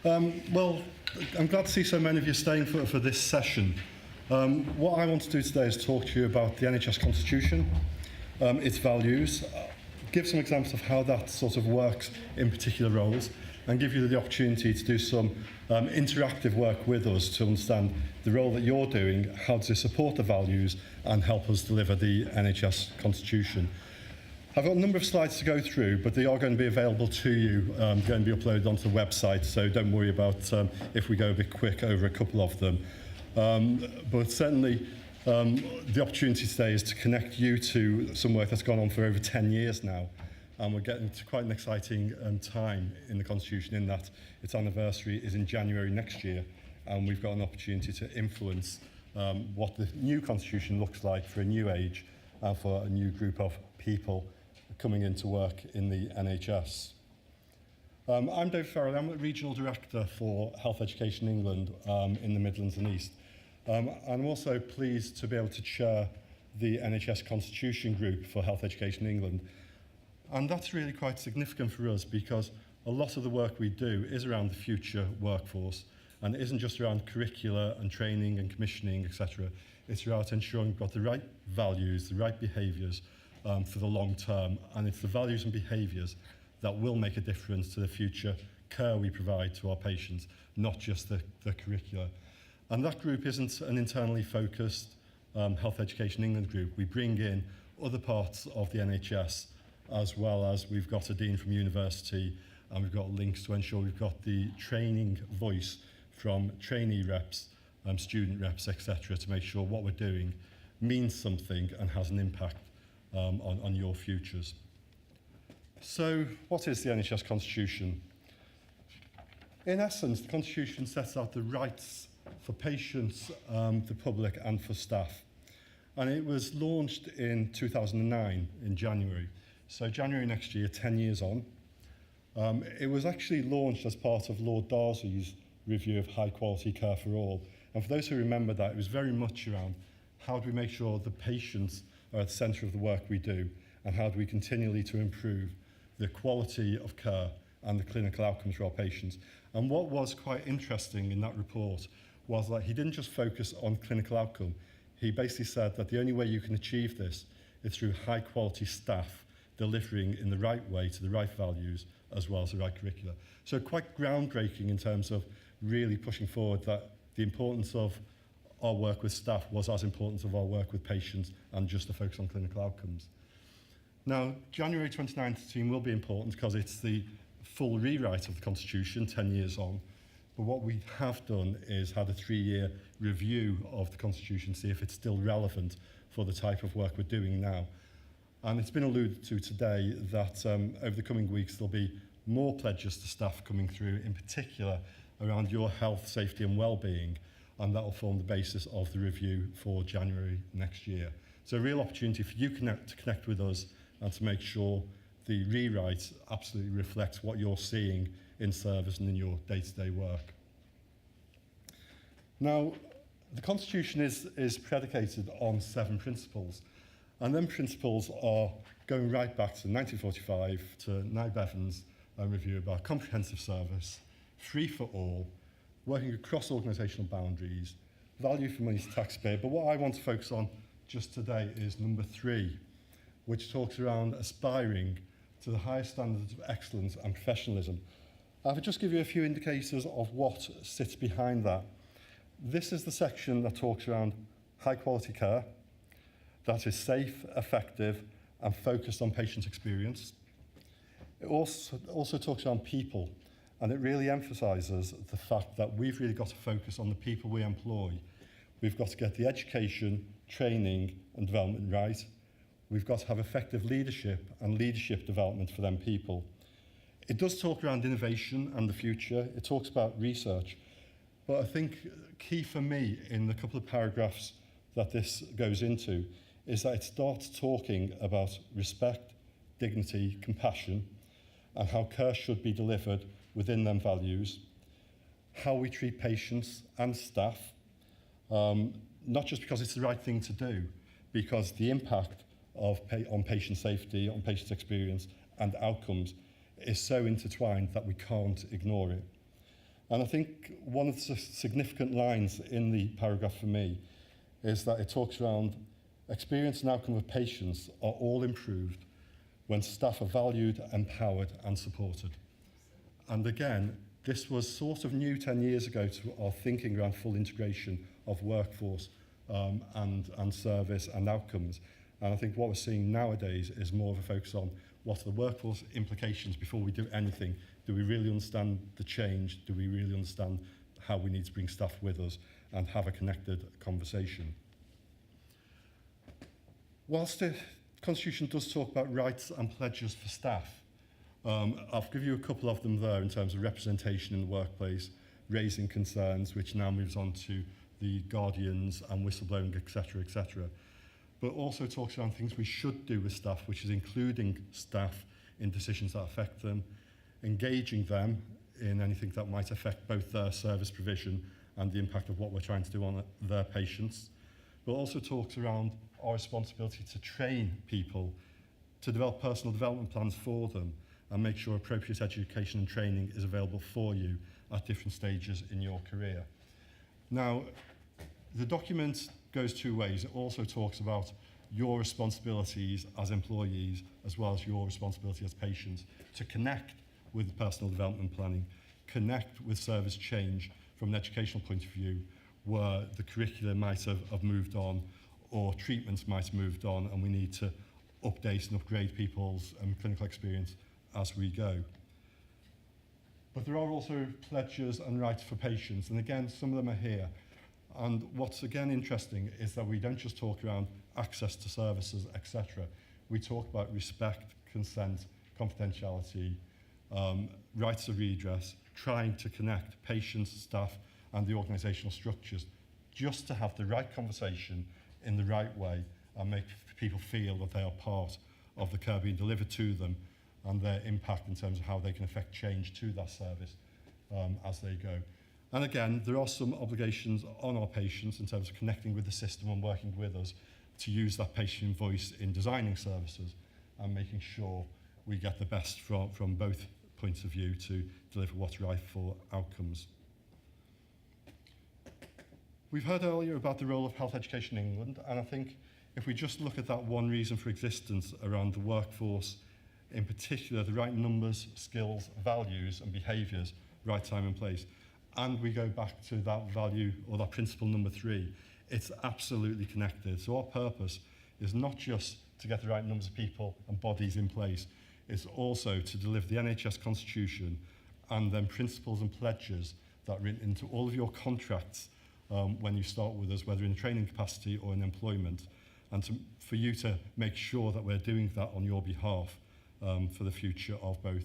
Well, I'm glad to see so many of you staying for this session. What I want to do today is talk to you about the NHS Constitution, its values, give some examples of how that sort of works in particular roles, and give you the opportunity to do some interactive work with us to understand the role that you're doing, how to support the values, and help us deliver the NHS Constitution. I've got a number of slides to go through, but they are going to be available to you, going to be uploaded onto the website, so don't worry about if we go a bit quick over a couple of them. But certainly, the opportunity today is to connect you to some work that's gone on for over 10 years now, and we're getting to quite an exciting time in the Constitution in that its anniversary is in January next year, and we've got an opportunity to influence what the new Constitution looks like for a new age and for a new group of people coming into work in the NHS. I'm Dave Farrell. I'm the Regional Director for Health Education England in the Midlands and East. I'm also pleased to be able to chair the NHS Constitution Group for Health Education England. And that's really quite significant for us because a lot of the work we do is around the future workforce, and it isn't just around curricula and training and commissioning, etc. It's about ensuring we've got the right values, the right behaviours for the long term, and it's the values and behaviours that will make a difference to the future care we provide to our patients, not just the curricula. And that group isn't an internally focused Health Education England group. We bring in other parts of the NHS, as well as we've got a dean from university, and we've got links to ensure we've got the training voice from trainee reps, student reps, etc., to make sure what we're doing means something and has an impact on your futures. So, what is the NHS Constitution? In essence, the Constitution sets out the rights for patients, the public, and for staff. And it was launched in 2009, in January. So January next year, 10 years on. It was actually launched as part of Lord Darcy's review of high quality care for all. And for those who remember that, it was very much around how do we make sure the patients are at the centre of the work we do, and how do we continually to improve the quality of care and the clinical outcomes for our patients. And what was quite interesting in that report was that he didn't just focus on clinical outcome. He basically said that the only way you can achieve this is through high quality staff delivering in the right way to the right values as well as the right curricula. So quite groundbreaking in terms of really pushing forward that the importance of our work with staff was as important as our work with patients and just the focus on clinical outcomes. Now, January 2019 will be important because it's the full rewrite of the Constitution 10 years on. But what we have done is had a 3-year review of the Constitution, see if it's still relevant for the type of work we're doing now. And it's been alluded to today that over the coming weeks there'll be more pledges to staff coming through, in particular around your health, safety and well-being, and that will form the basis of the review for January next year. So a real opportunity for you to connect with us and to make sure the rewrite absolutely reflects what you're seeing in service and in your day-to-day work. Now, the Constitution is predicated on 7 principles, and them principles are going right back to 1945 to Nye Bevan's review about comprehensive service, free for all, working across organisational boundaries, value for money to taxpayer. But what I want to focus on just today is number 3, which talks around aspiring to the highest standards of excellence and professionalism. I'll just give you a few indicators of what sits behind that. This is the section that talks around high quality care, that is safe, effective, and focused on patient experience. It also talks around people, and it really emphasises the fact that we've really got to focus on the people we employ. We've got to get the education, training, and development right. We've got to have effective leadership and leadership development for them people. It does talk around innovation and the future. It talks about research. But I think key for me in the couple of paragraphs that this goes into is that it starts talking about respect, dignity, compassion, and how care should be delivered within them values, how we treat patients and staff, not just because it's the right thing to do, because the impact on patient safety, on patient experience and outcomes is so intertwined that we can't ignore it. And I think one of the significant lines in the paragraph for me is that it talks around experience and outcome of patients are all improved when staff are valued, empowered and supported. And again, this was sort of new 10 years ago to our thinking around full integration of workforce and service and outcomes. And I think what we're seeing nowadays is more of a focus on what are the workforce implications before we do anything. Do we really understand the change? Do we really understand how we need to bring staff with us and have a connected conversation? Whilst the Constitution does talk about rights and pledges for staff, I'll give you a couple of them there in terms of representation in the workplace, raising concerns, which now moves on to the guardians and whistleblowing, etc., etc. But also talks around things we should do with staff, which is including staff in decisions that affect them, engaging them in anything that might affect both their service provision and the impact of what we're trying to do on their patients. But also talks around our responsibility to train people, to develop personal development plans for them, and make sure appropriate education and training is available for you at different stages in your career. Now, the document goes two ways. It also talks about your responsibilities as employees as well as your responsibility as patients to connect with personal development planning, connect with service change from an educational point of view where the curriculum might have moved on or treatments might have moved on and we need to update and upgrade people's clinical experience as we go. But there are also pledges and rights for patients, and again, some of them are here. And what's again interesting is that we don't just talk around access to services, etc. We talk about respect, consent, confidentiality, rights of redress, trying to connect patients, staff, and the organisational structures just to have the right conversation in the right way and make people feel that they are part of the care being delivered to them and their impact in terms of how they can affect change to that service as they go. And again, there are some obligations on our patients in terms of connecting with the system and working with us to use that patient voice in designing services and making sure we get the best from both points of view to deliver what's right for outcomes. We've heard earlier about the role of health education in England, and I think if we just look at that one reason for existence around the workforce, in particular the right numbers, skills, values and behaviours, right time and place, and we go back to that value or that principle number 3, it's absolutely connected. So our purpose is not just to get the right numbers of people and bodies in place, it's also to deliver the NHS Constitution and then principles and pledges that are written into all of your contracts when you start with us, whether in training capacity or in employment, and for you to make sure that we're doing that on your behalf for the future of both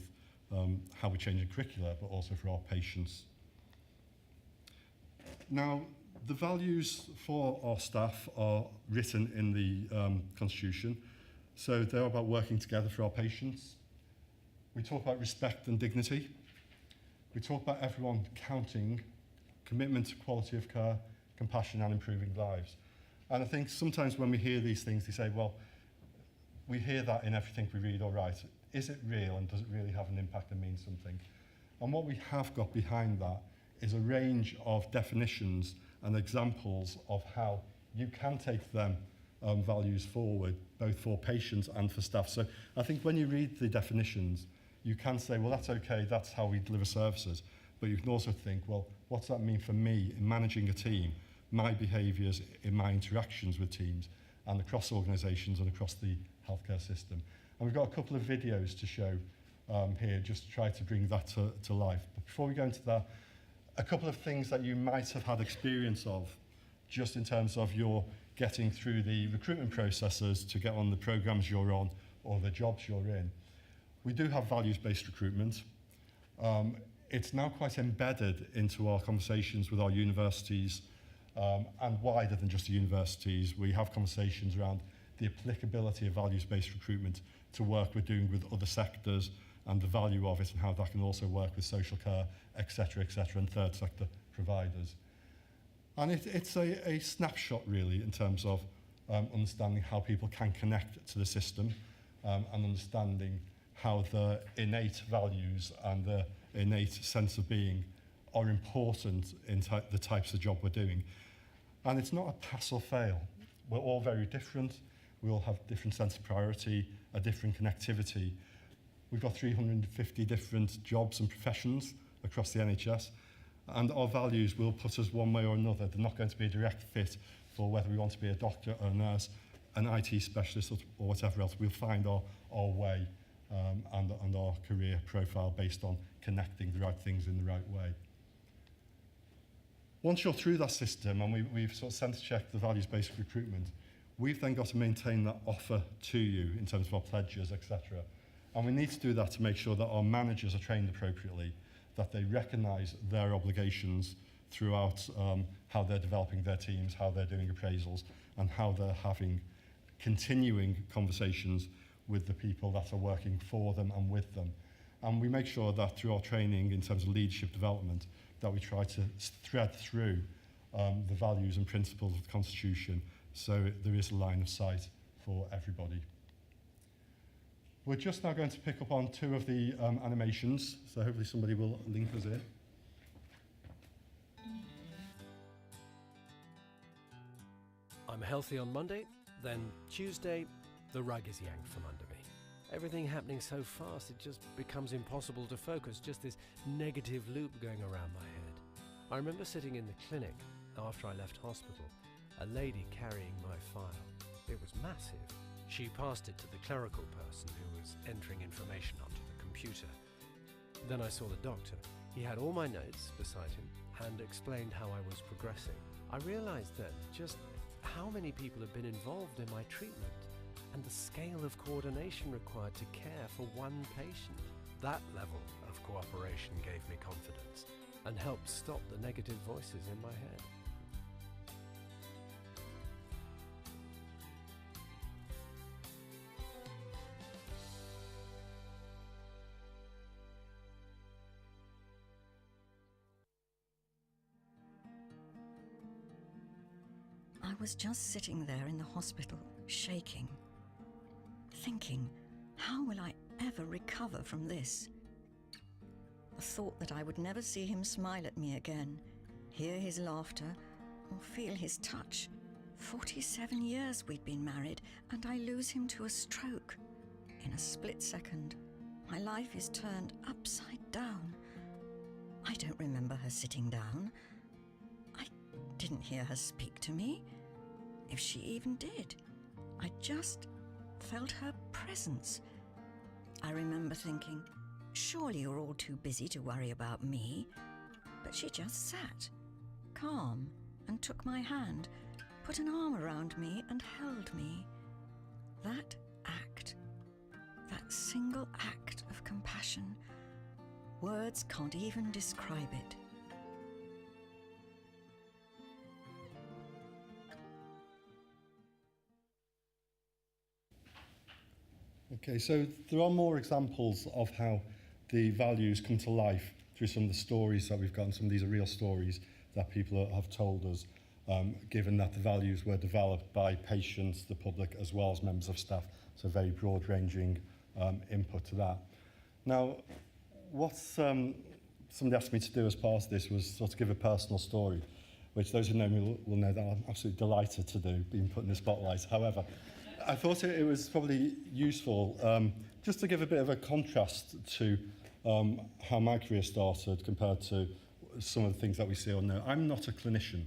how we change the curricula, but also for our patients. Now, the values for our staff are written in the Constitution. So they're about working together for our patients. We talk about respect and dignity. We talk about everyone counting, commitment to quality of care, compassion and improving lives. And I think sometimes when we hear these things, they say, well, we hear that in everything we read or write. Is it real and does it really have an impact and mean something? And what we have got behind that is a range of definitions and examples of how you can take them values forward, both for patients and for staff. So I think when you read the definitions, you can say, well, that's okay, that's how we deliver services. But you can also think, well, what's that mean for me in managing a team, my behaviours in my interactions with teams and across organisations and across the healthcare system. And we've got a couple of videos to show here just to try to bring that to life. But before we go into that, a couple of things that you might have had experience of just in terms of your getting through the recruitment processes to get on the programmes you're on or the jobs you're in. We do have values-based recruitment. It's now quite embedded into our conversations with our universities and wider than just the universities. We have conversations around the applicability of values-based recruitment to work we're doing with other sectors and the value of it and how that can also work with social care, etc., and third sector providers. And it's a snapshot really in terms of understanding how people can connect to the system and understanding how the innate values and the innate sense of being are important in the types of job we're doing. And it's not a pass or fail. We're all very different. We all have different sense of priority, a different connectivity. We've got 350 different jobs and professions across the NHS, and our values will put us one way or another. They're not going to be a direct fit for whether we want to be a doctor or a nurse, an IT specialist or whatever else. We'll find our way and our career profile based on connecting the right things in the right way. Once you're through that system and we've sort of sense-checked the values-based recruitment, we've then got to maintain that offer to you in terms of our pledges, etc. And we need to do that to make sure that our managers are trained appropriately, that they recognise their obligations throughout how they're developing their teams, how they're doing appraisals, and how they're having continuing conversations with the people that are working for them and with them. And we make sure that through our training in terms of leadership development, that we try to thread through the values and principles of the Constitution so there is a line of sight for everybody. We're just now going to pick up on two of the animations, so hopefully somebody will link us in. I'm healthy on Monday, then Tuesday, the rug is yanked from under me. Everything happening so fast, it just becomes impossible to focus, just this negative loop going around my head. I remember sitting in the clinic after I left hospital, a lady carrying my file. It was massive. She passed it to the clerical person who was entering information onto the computer. Then I saw the doctor. He had all my notes beside him and explained how I was progressing. I realized then just how many people have been involved in my treatment and the scale of coordination required to care for one patient. That level of cooperation gave me confidence and helped stop the negative voices in my head. I was just sitting there in the hospital, shaking, thinking, how will I ever recover from this? The thought that I would never see him smile at me again, hear his laughter, or feel his touch. 47 years we'd been married, and I lose him to a stroke. In a split second, my life is turned upside down. I don't remember her sitting down. I didn't hear her speak to me, if she even did. I just felt her presence. I remember thinking, surely you're all too busy to worry about me. But she just sat, calm, and took my hand, put an arm around me and held me. That act, that single act of compassion, words can't even describe it. Okay, so there are more examples of how the values come to life through some of the stories that we've got, and some of these are real stories that people have told us, given that the values were developed by patients, the public, as well as members of staff, so very broad-ranging input to that. Now, what somebody asked me to do as part of this was sort of give a personal story, which those who know me will know that I'm absolutely delighted to do, being put in the spotlight. However, I thought it was probably useful just to give a bit of a contrast to how my career started compared to some of the things that we see or know. I'm not a clinician.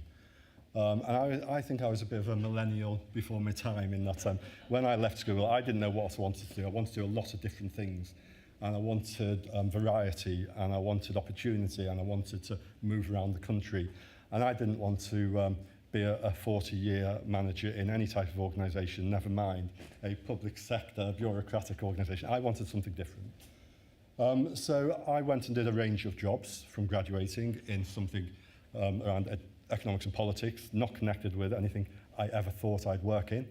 And I think I was a bit of a millennial before my time in that when I left school, I didn't know what I wanted to do. I wanted to do a lot of different things. And I wanted variety, and I wanted opportunity, and I wanted to move around the country. And I didn't want to be a 40-year manager in any type of organisation, never mind a public sector, bureaucratic organisation. I wanted something different. So I went and did a range of jobs from graduating in something around economics and politics, not connected with anything I ever thought I'd work in.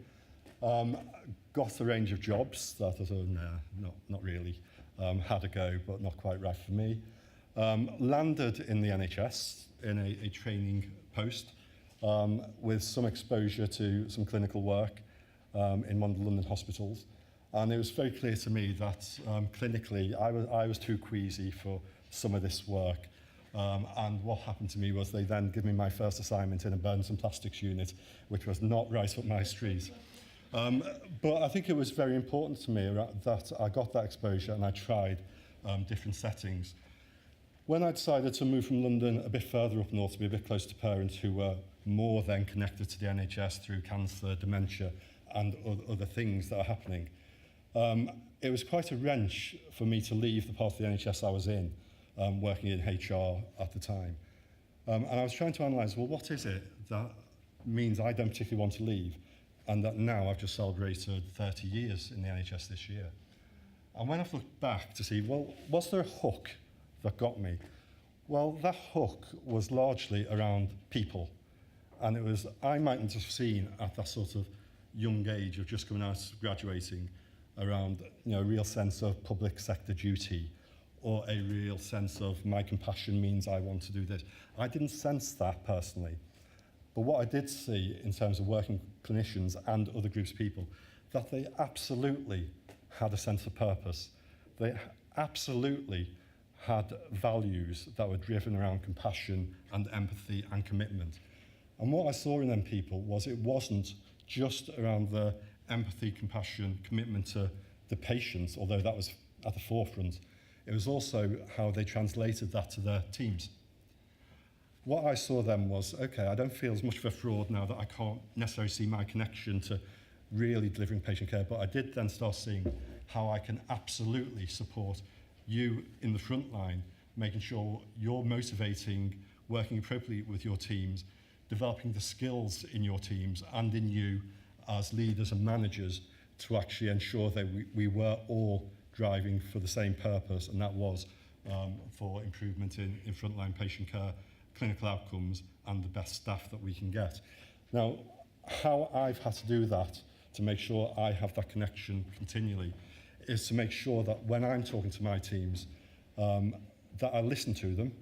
Got a range of jobs that I thought, not really. Had a go, but not quite right for me. Landed in the NHS in a training post, with some exposure to some clinical work in one of the London hospitals. And it was very clear to me that clinically I was too queasy for some of this work. And what happened to me was they then gave me my first assignment in a burns and plastics unit, which was not right up my street. But I think it was very important to me that I got that exposure and I tried different settings. When I decided to move from London a bit further up north to be a bit closer to parents who were more then connected to the NHS through cancer, dementia and other things that are happening, it was quite a wrench for me to leave the part of the NHS I was in, working in HR at the time. And I was trying to analyse, well, what is it that means I don't particularly want to leave, and that now I've just celebrated 30 years in the NHS this year. And when I've looked back to see, well, was there a hook that got me? Well, that hook was largely around people. And it was, I mightn't have seen at that sort of young age of just coming out, graduating, around a real sense of public sector duty, or a real sense of my compassion means I want to do this. I didn't sense that personally. But what I did see in terms of working clinicians and other groups of people, that they absolutely had a sense of purpose. They absolutely had values that were driven around compassion and empathy and commitment. And what I saw in them people was it wasn't just around the empathy, compassion, commitment to the patients, although that was at the forefront. It was also how they translated that to their teams. What I saw then was, okay, I don't feel as much of a fraud now that I can't necessarily see my connection to really delivering patient care, but I did then start seeing how I can absolutely support you in the front line, making sure you're motivating, working appropriately with your teams, developing the skills in your teams and in you as leaders and managers to actually ensure that we were all driving for the same purpose, and that was for improvement in frontline patient care, clinical outcomes, and the best staff that we can get. Now, how I've had to do that to make sure I have that connection continually is to make sure that when I'm talking to my teams, that I listen to them,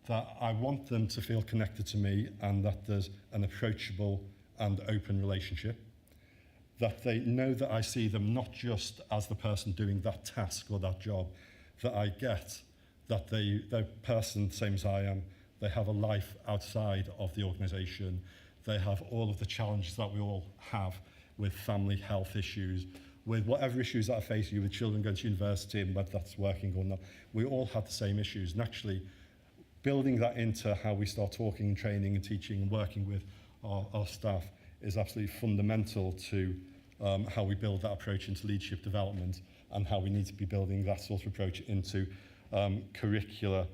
that I want them to feel connected to me, and that there's an approachable and open relationship, that they know that I see them not just as the person doing that task or that job, that I get that they're a person same as I am, they have a life outside of the organisation, they have all of the challenges that we all have with family health issues, with whatever issues that are facing you with children going to university and whether that's working or not. We all have the same issues, and actually building that into how we start talking and training and teaching and working with our staff is absolutely fundamental to how we build that approach into leadership development, and how we need to be building that sort of approach into curricula,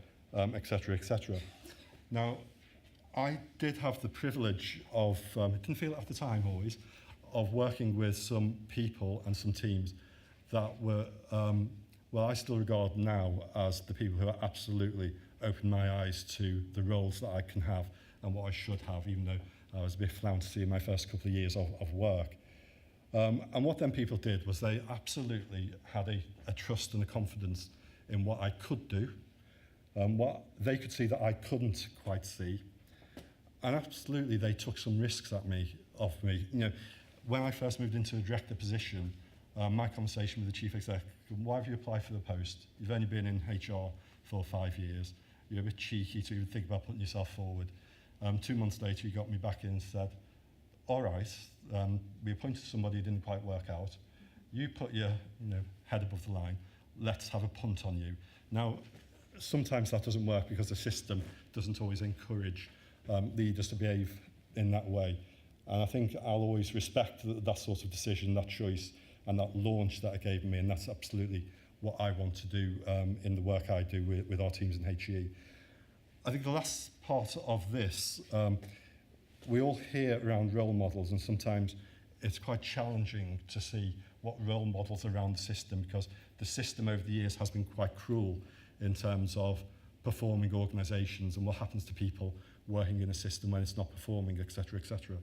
etc., etc. Now, I did have the privilege of, it didn't feel it at the time always, of working with some people and some teams that were, well, I still regard now as the people who are absolutely opened my eyes to the roles that I can have and what I should have, even though I was a bit flouncy in my first couple of years of work. And what then people did was they absolutely had a trust and a confidence in what I could do, what they could see that I couldn't quite see. And absolutely they took some risks off me. You know, when I first moved into a director position, my conversation with the chief exec, why have you applied for the post? You've only been in HR for 5 years. You're a bit cheeky to even think about putting yourself forward. 2 months later, he got me back in and said, all right, we appointed somebody who didn't quite work out. You put your head above the line. Let's have a punt on you. Now, sometimes that doesn't work because the system doesn't always encourage leaders to behave in that way. And I think I'll always respect that sort of decision, that choice, and that launch that it gave me, and that's absolutely what I want to do in the work I do with our teams in HE. I think the last part of this, we all hear around role models, and sometimes it's quite challenging to see what role models are around the system, because the system over the years has been quite cruel in terms of performing organisations and what happens to people working in a system when it's not performing, etc., etc.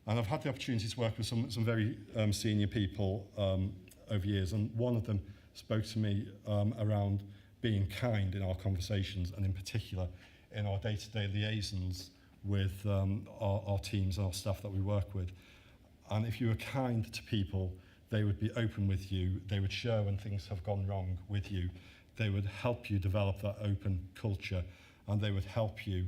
And I've had the opportunity to work with some very senior people over years, and one of them spoke to me around being kind in our conversations, and in particular in our day-to-day liaisons with our teams and our staff that we work with. And if you were kind to people, they would be open with you, they would share when things have gone wrong with you, they would help you develop that open culture, and they would help you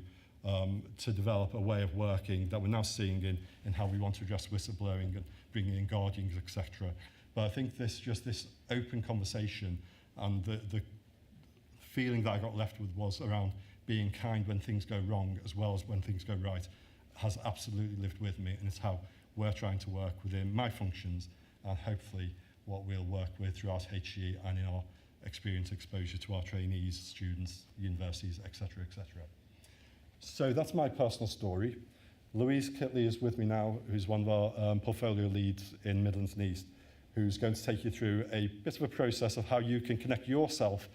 to develop a way of working that we're now seeing in how we want to address whistleblowing and bringing in guardians, etc. But I think this open conversation and the feeling that I got left with was around being kind when things go wrong as well as when things go right has absolutely lived with me, and it's how we're trying to work within my functions and hopefully what we'll work with throughout HE and in our experience exposure to our trainees, students, universities, etc., etc. So that's my personal story. Louise Kitley is with me now, who's one of our portfolio leads in Midlands and East, who's going to take you through a bit of a process of how you can connect yourself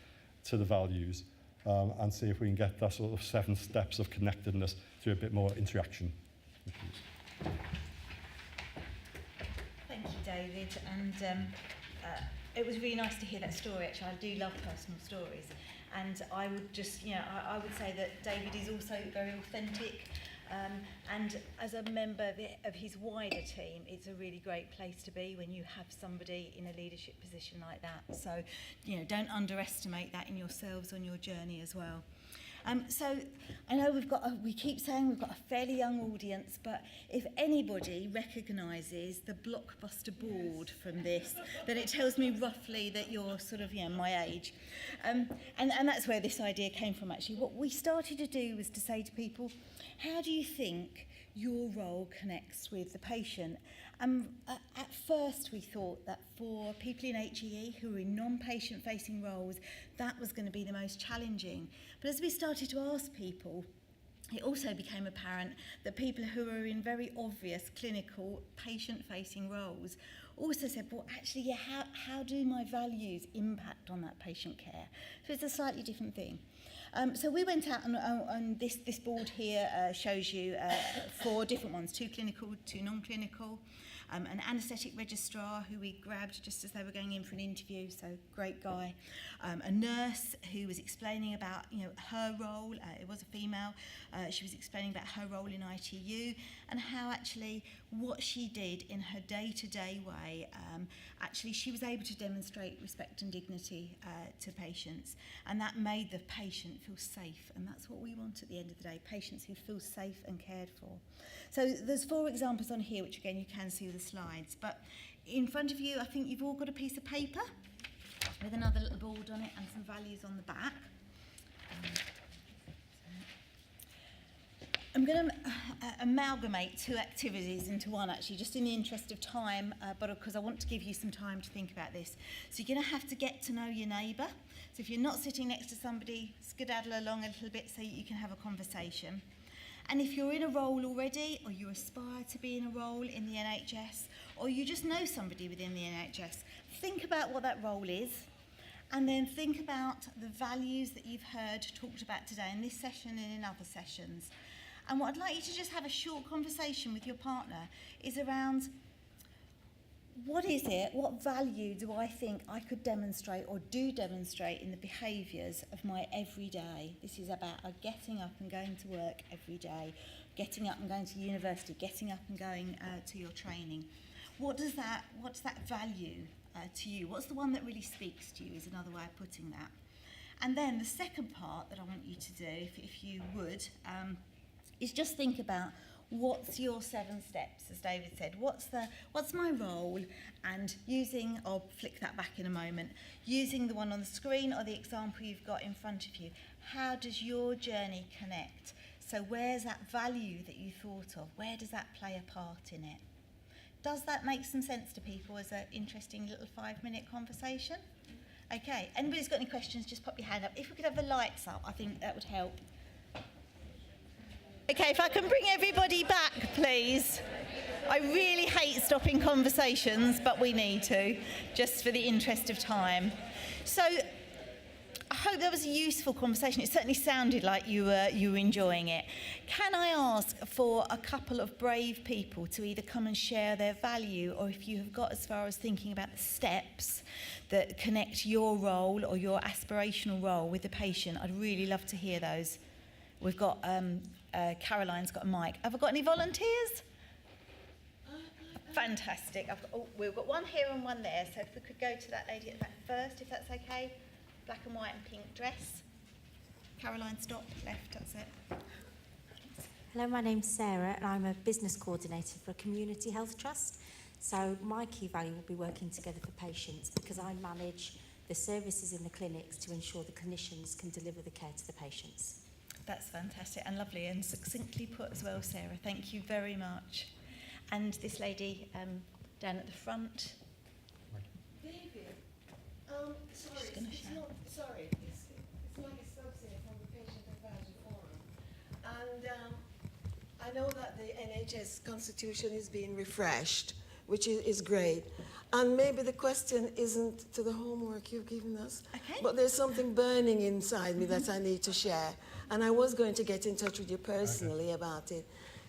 to the values and see if we can get that sort of 7 steps of connectedness through a bit more interaction. Thank you, David. And it was really nice to hear that story. Actually, I do love personal stories. And I would just, I would say that David is also very authentic. And as a member of his wider team, it's a really great place to be when you have somebody in a leadership position like that. So, don't underestimate that in yourselves on your journey as well. So I know we keep saying we've got a fairly young audience, but if anybody recognises the blockbuster board from this, then it tells me roughly that you're sort of, my age. And that's where this idea came from, actually. What we started to do was to say to people, how do you think your role connects with the patient? At first we thought that for people in HEE who are in non-patient facing roles, that was going to be the most challenging. But as we started to ask people, it also became apparent that people who are in very obvious clinical patient-facing roles also said, well, actually, how do my values impact on that patient care? So it's a slightly different thing. So we went out and this board here shows you 4 different ones, 2 clinical, 2 non-clinical, an anaesthetic registrar who we grabbed just as they were going in for an interview, so great guy, a nurse who was explaining about her role, it was a female, she was explaining about her role in ITU and how actually what she did in her day-to-day way, actually she was able to demonstrate respect and dignity to patients, and that made the patient feel safe, and that's what we want at the end of the day, patients who feel safe and cared for. So there's 4 examples on here, which again you can see with the slides, but in front of you I think you've all got a piece of paper with another little board on it and some values on the back. I'm going to amalgamate 2 activities into one, actually, just in the interest of time, but because I want to give you some time to think about this. So you're going to have to get to know your neighbour. So if you're not sitting next to somebody, skedaddle along a little bit so you can have a conversation. And if you're in a role already, or you aspire to be in a role in the NHS, or you just know somebody within the NHS, think about what that role is, and then think about the values that you've heard talked about today in this session and in other sessions. And what I'd like you to just have a short conversation with your partner is around, what is it, what value do I think I could demonstrate or do demonstrate in the behaviours of my everyday? This is about getting up and going to work every day, getting up and going to university, getting up and going to your training. What's that value to you? What's the one that really speaks to you is another way of putting that. And then the second part that I want you to do, if you would, is just think about what's your 7 steps, as David said. What's my role? And I'll flick that back in a moment, using the one on the screen or the example you've got in front of you, how does your journey connect? So where's that value that you thought of? Where does that play a part in it? Does that make some sense to people as an interesting little 5-minute conversation? Okay, anybody's got any questions, just pop your hand up. If we could have the lights up, I think that would help. Okay, if I can bring everybody back, please. I really hate stopping conversations, but we need to, just for the interest of time. So I hope that was a useful conversation. It certainly sounded like you were enjoying it. Can I ask for a couple of brave people to either come and share their value, or if you have got as far as thinking about the steps that connect your role or your aspirational role with the patient, I'd really love to hear those. We've got... Caroline's got a mic. Have I got any volunteers? Fantastic. We've got one here and one there, so if we could go to that lady at the back first, if that's okay. black and white and pink dress. Caroline, stop, left, that's it. Hello, my name's Sarah and I'm a business coordinator for a community health trust. So my key value will be working together for patients because I manage the services in the clinics to ensure the clinicians can deliver the care to the patients. That's fantastic and lovely and succinctly put as well, Sarah. Thank you very much. And this lady down at the front. David, sorry, She's gonna it's shout. not, sorry, it's Maggie Stubbs here from the Patient Advisory Forum. And I know that the NHS Constitution is being refreshed, which is great. And maybe the question isn't to the homework you've given us, Okay. but there's something burning inside me that I need to share. And I was going to get in touch with you personally about it,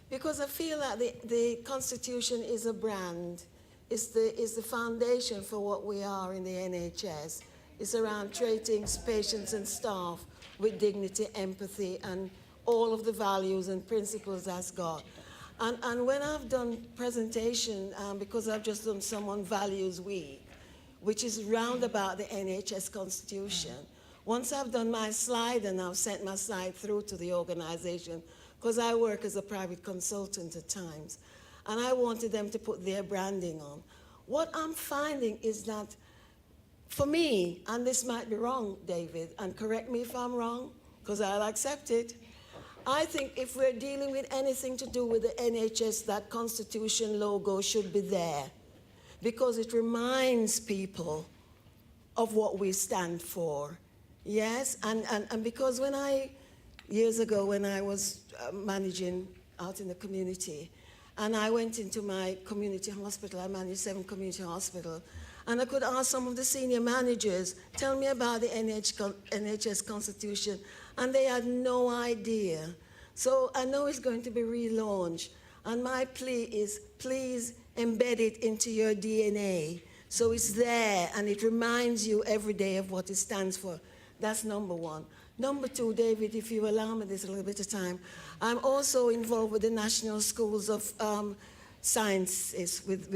because I feel that the Constitution is a brand. It's the foundation for what we are in the NHS. It's around treating patients and staff with dignity, empathy, and all of the values and principles that's got. And when I've done presentation, because I've just done Someone Values Week, which is round about the NHS Constitution, once I've done my slide and I've sent my slide through to the organization, because I work as a private consultant at times, and I wanted them to put their branding on. What I'm finding is that, for me, and this might be wrong, David, and correct me if I'm wrong, because I'll accept it, I think if we're dealing with anything to do with the NHS, that Constitution logo should be there, because it reminds people of what we stand for. Yes, and because years ago when I was managing out in the community, and I went into my community hospital, I managed 7 community hospitals, and I could ask some of the senior managers, tell me about the NHS Constitution, and they had no idea. So I know it's going to be relaunched, and my plea is please embed it into your DNA so it's there and it reminds you every day of what it stands for. That's number one. Number two, David, if you allow me this a little bit of time, I'm also involved with the National Schools of Sciences, with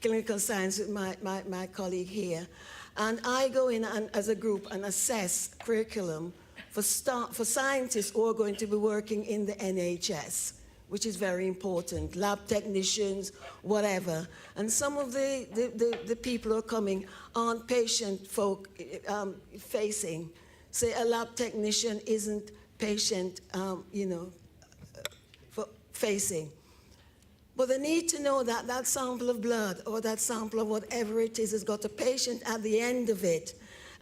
clinical science with my colleague here. And I go in as a group and assess curriculum for scientists who are going to be working in the NHS, which is very important, lab technicians, whatever. And some of the people who are coming aren't patient folk facing. Say a lab technician isn't patient, facing. But they need to know that that sample of blood or that sample of whatever it is has got a patient at the end of it,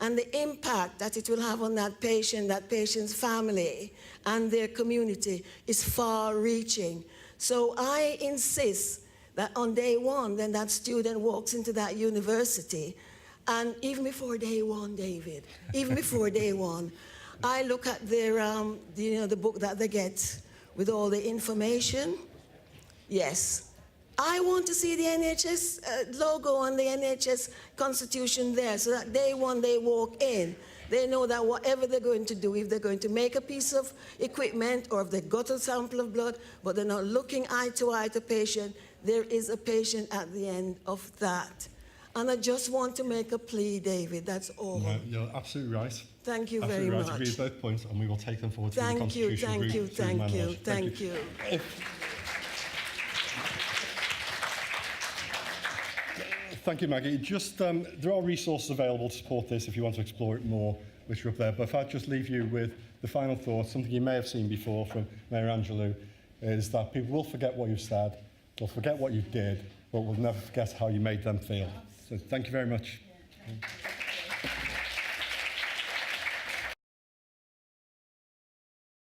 and the impact that it will have on that patient's family and their community is far-reaching. So I insist that on day one, then that student walks into that university, and even before day one, David, even before day one, I look at their, the book that they get with all the information. Yes. I want to see the NHS logo on the NHS Constitution there, so that day one they walk in, they know that whatever they're going to do, if they're going to make a piece of equipment or if they've got a sample of blood, but they're not looking eye to eye to patient, there is a patient at the end of that. And I just want to make a plea, David, that's all. No, you're absolutely right. Thank you Absolutely very right. much. I agree with both points, and we will take them forward Thank to the you, Constitution thank group you, to thank manage. you, thank you. Thank you, Maggie. Just, there are resources available to support this if you want to explore it more, which are up there. But if I just leave you with the final thought, something you may have seen before from Mayor Angelou, is that people will forget what you've said, they'll forget what you did, but will never forget how you made them feel. So thank you very much.